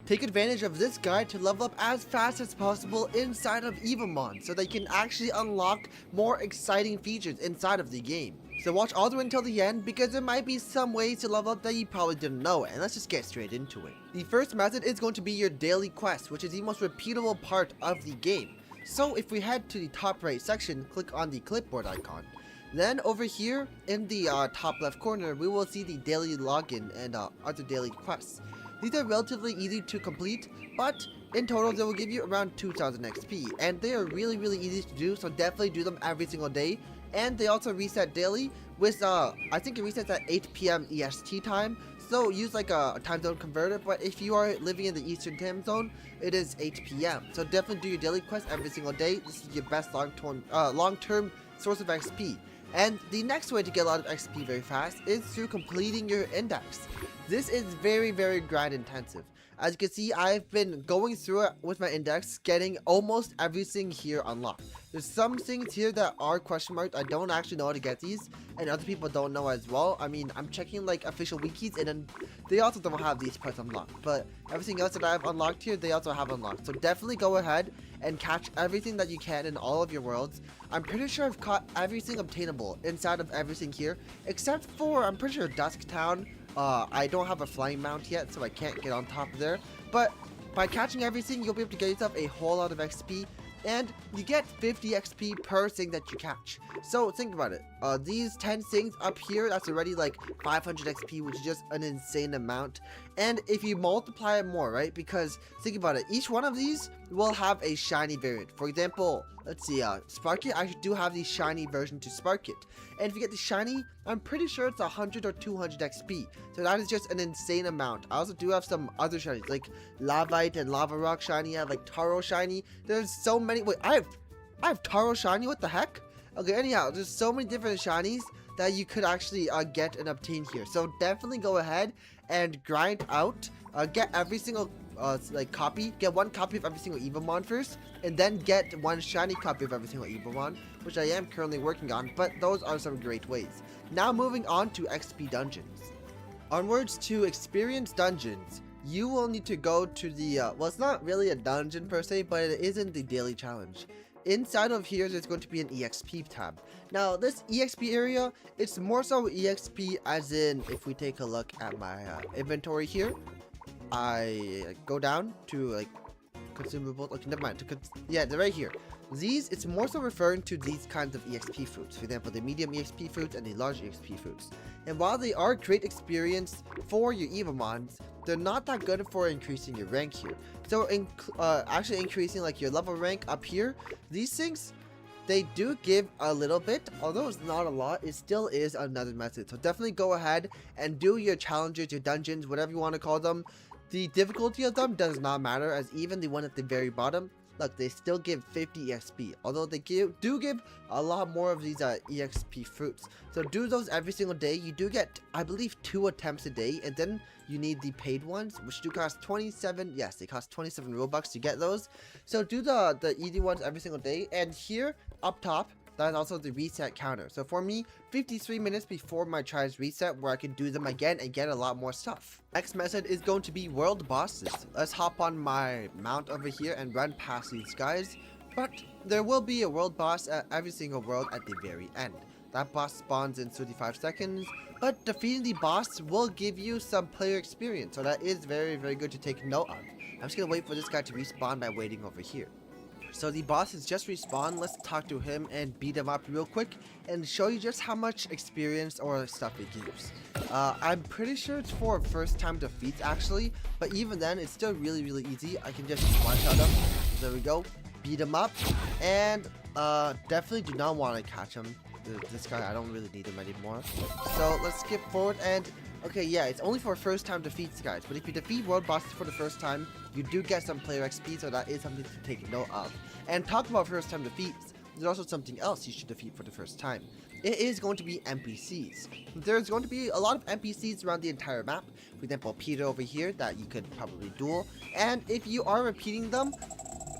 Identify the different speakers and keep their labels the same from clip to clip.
Speaker 1: Take advantage of this guide to level up as fast as possible inside of Evomon so they can actually unlock more exciting features inside of the game. So watch all the way until the end because there might be some ways to level up that you probably didn't know, and let's just get straight into it. The first method is going to be your daily quest, which is the most repeatable part of the game. So if we head to the top right section, click on the clipboard icon. Then over here in the top left corner, we will see the daily login and other daily quests. These are relatively easy to complete, but in total they will give you around 2000 XP, and they are really easy to do, so definitely do them every single day. And they also reset daily with I think it resets at 8 PM EST time, so use like a time zone converter, but if you are living in the Eastern time zone, it is 8 PM. So definitely do your daily quest every single day. This is your best long-term source of XP. And the next way to get a lot of XP very fast is through completing your index. This is very grind intensive. As you can see, I've been going through it with my index, getting almost everything here unlocked. There's some things here that are question marked. I don't actually know how to get these, and other people don't know as well. I mean, I'm checking like official wikis, and then they also don't have these parts unlocked. But everything else that I've unlocked here, they also have unlocked. So definitely go ahead and catch everything that you can in all of your worlds. I'm pretty sure I've caught everything obtainable inside of everything here, except for, I'm pretty sure Dusk Town. I don't have a flying mount yet, so I can't get on top of there. But by catching everything, you'll be able to get yourself a whole lot of XP. And you get 50 XP per thing that you catch. So think about it. These 10 things up here, that's already like 500 XP, which is just an insane amount. And if you multiply it more, right? Because think about it. Each one of these will have a shiny variant. For example, let's see, Spark It. I do have the shiny version to Spark It. And if you get the shiny, I'm pretty sure it's 100 or 200 XP. So that is just an insane amount. I also do have some other shinies, like Lavite and Lava Rock shiny. I have like Taro shiny. There's so many. Wait, I have Taro shiny. What the heck? Okay, anyhow, there's so many different shinies that you could actually get and obtain here. So definitely go ahead and grind out, get every single like copy, get one copy of every single Evomon first, and then get one shiny copy of every single Evomon, which I am currently working on, but those are some great ways. Now moving on to XP dungeons. Onwards to experience dungeons, you will need to go to the, well, it's not really a dungeon per se, but it is in the daily challenge. Inside of here, there's going to be an EXP tab. Now, this EXP area, it's more so EXP as in, if we take a look at my inventory here, I go down to like consumables. Okay, never mind. Yeah, they're right here. These, it's more so referring to these kinds of EXP fruits. For example, the medium EXP fruits and the large EXP fruits. And while they are great experience for your Evomons, they're not that good for increasing your rank here. So, actually increasing like your level rank up here, these things, they do give a little bit, although it's not a lot, it still is another method. So definitely go ahead and do your challenges, your dungeons, whatever you want to call them. The difficulty of them does not matter, as even the one at the very bottom, look, they still give 50 EXP, although they do give a lot more of these EXP fruits. So do those every single day. You do get, I believe, 2 attempts a day, and then you need the paid ones, which do cost 27, yes, they cost 27 Robux to get those. So do the easy ones every single day, and here up top, that is also the reset counter. So for me, 53 minutes before my tries reset, where I can do them again and get a lot more stuff. Next method is going to be world bosses. Let's hop on my mount over here and run past these guys. But there will be a world boss at every single world at the very end. That boss spawns in 35 seconds, but defeating the boss will give you some player experience. So that is very good to take note of. I'm just gonna wait for this guy to respawn by waiting over here. So the boss has just respawned. Let's talk to him and beat him up real quick and show you just how much experience or stuff it gives. I'm pretty sure it's for first time defeats actually, but even then it's still really easy. I can just one-shot him. There we go. Beat him up, and definitely do not want to catch him. This guy, I don't really need him anymore. So let's skip forward and okay, yeah, it's only for first time defeats, guys. But if you defeat world bosses for the first time, you do get some player XP, so that is something to take note of. And talk about first time defeats, there's also something else you should defeat for the first time. It is going to be NPCs. There's going to be a lot of NPCs around the entire map. For example, Peter over here that you could probably duel. And if you are repeating them,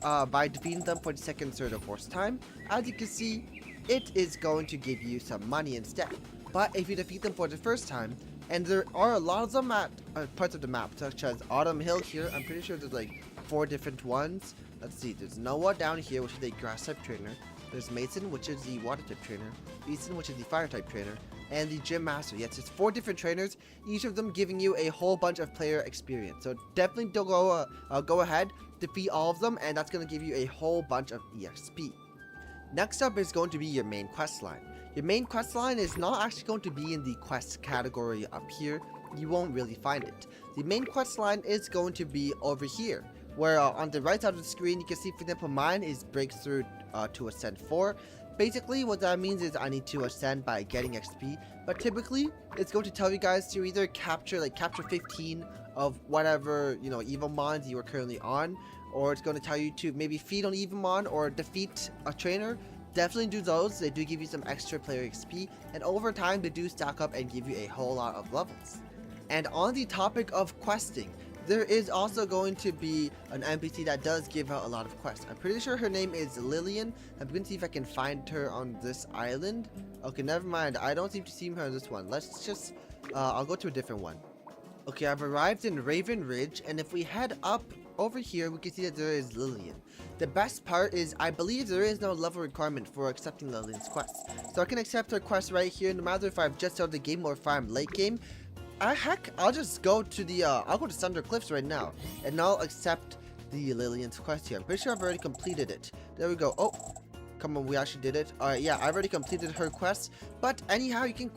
Speaker 1: by defeating them for the second, third, or fourth time, as you can see, it is going to give you some money instead. But if you defeat them for the first time, and there are a lot of them at parts of the map, such as Autumn Hill here. I'm pretty sure there's like 4 different ones. Let's see, there's Noah down here, which is a grass type trainer. There's Mason, which is the water type trainer. Ethan, which is the fire type trainer. And the gym master. Yes, it's 4 different trainers, each of them giving you a whole bunch of player experience. So definitely don't go ahead, defeat all of them, and that's going to give you a whole bunch of EXP. Next up is going to be your main quest line. Your main quest line is not actually going to be in the quest category up here. You won't really find it. The main quest line is going to be over here, where on the right side of the screen you can see, for example, mine is breakthrough to ascend 4. Basically what that means is I need to ascend by getting XP, but typically it's going to tell you guys to either capture 15 of whatever, you know, Evomons you are currently on, or it's going to tell you to maybe feed on Evomon or defeat a trainer. Definitely do those. They do give you some extra player XP, and over time they do stack up and give you a whole lot of levels. And on the topic of questing, there is also going to be an NPC that does give out a lot of quests. I'm pretty sure her name is Lillian. I'm going to see if I can find her on this island. Okay, never mind. I don't seem to see her on this one. Let's just, I'll go to a different one. Okay, I've arrived in Raven Ridge, and if we head up over here, we can see that there is Lillian. The best part is I believe there is no level requirement for accepting Lillian's quest. So I can accept her quest right here, no matter if I've just started the game or if I'm late game. Heck, I'll just go to the, I'll go to Thunder Cliffs right now, and I'll accept the Lillian's quest here. I'm pretty sure I've already completed it. There we go. Oh, come on, we actually did it. Alright, yeah, I've already completed her quest, but anyhow, you can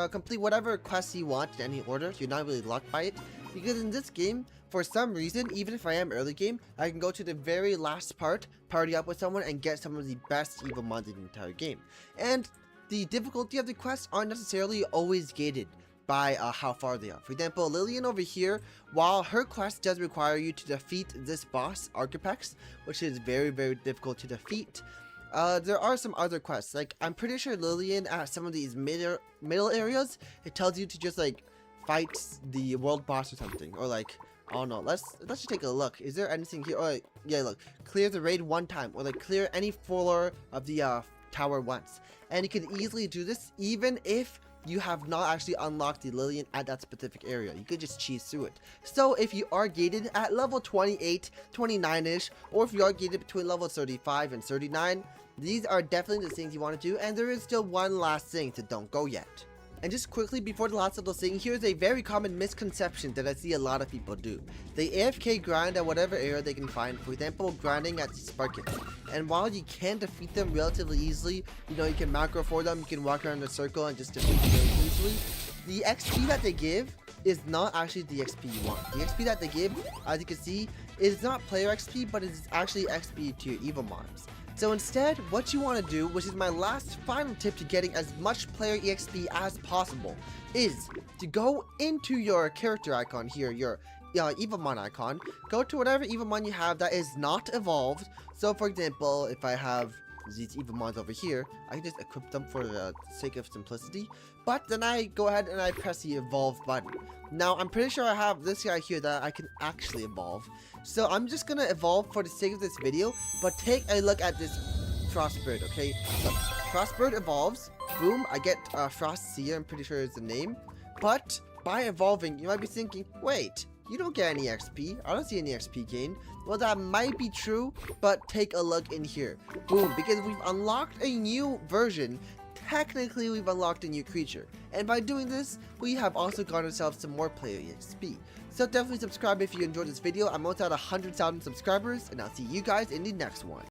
Speaker 1: complete whatever quest you want in any order. You're not really locked by it, because in this game, for some reason, even if I am early game, I can go to the very last part, party up with someone, and get some of the best Evomons in the entire game. And the difficulty of the quests aren't necessarily always gated by how far they are. For example, Lillian over here, while her quest does require you to defeat this boss, Archipex, which is very, very difficult to defeat, there are some other quests. Like, I'm pretty sure Lillian at some of these middle areas, it tells you to just like fight the world boss or something, or like, I don't know. Let's just take a look. Is there anything here? Oh yeah, look, clear the raid 1 time, or like clear any floor of the tower once, and you can easily do this even if you have not actually unlocked the Lillian at that specific area. You could just cheese through it. So if you are gated at level 28, 29-ish, or if you are gated between level 35 and 39, these are definitely the things you want to do, and there is still one last thing, so don't go yet. And just quickly before the last of those things, here's a very common misconception that I see a lot of people do. They AFK grind at whatever area they can find, for example, grinding at Sparkets. And while you can defeat them relatively easily, you know, you can macro for them, you can walk around in a circle and just defeat them very easily, the XP that they give is not actually the XP you want. The XP that they give, as you can see, is not player XP, but it's actually XP to your Evomons. So instead, what you want to do, which is my last final tip to getting as much player EXP as possible, is to go into your character icon here, your Evomon icon, go to whatever Evomon you have that is not evolved. So for example, if I have these Evomons over here, I can just equip them for the sake of simplicity, but then I go ahead and I press the evolve button. Now I'm pretty sure I have this guy here that I can actually evolve, so I'm just gonna evolve for the sake of this video, but take a look at this Frostbird, okay? So Frostbird evolves, boom, I get Frostseer, I'm pretty sure is the name, but by evolving, you might be thinking, wait, you don't get any XP. I don't see any XP gain. Well, that might be true, but take a look in here. Boom, because we've unlocked a new version. Technically, we've unlocked a new creature. And by doing this, we have also got ourselves some more player XP. So definitely subscribe if you enjoyed this video. I'm almost at 100,000 subscribers, and I'll see you guys in the next one.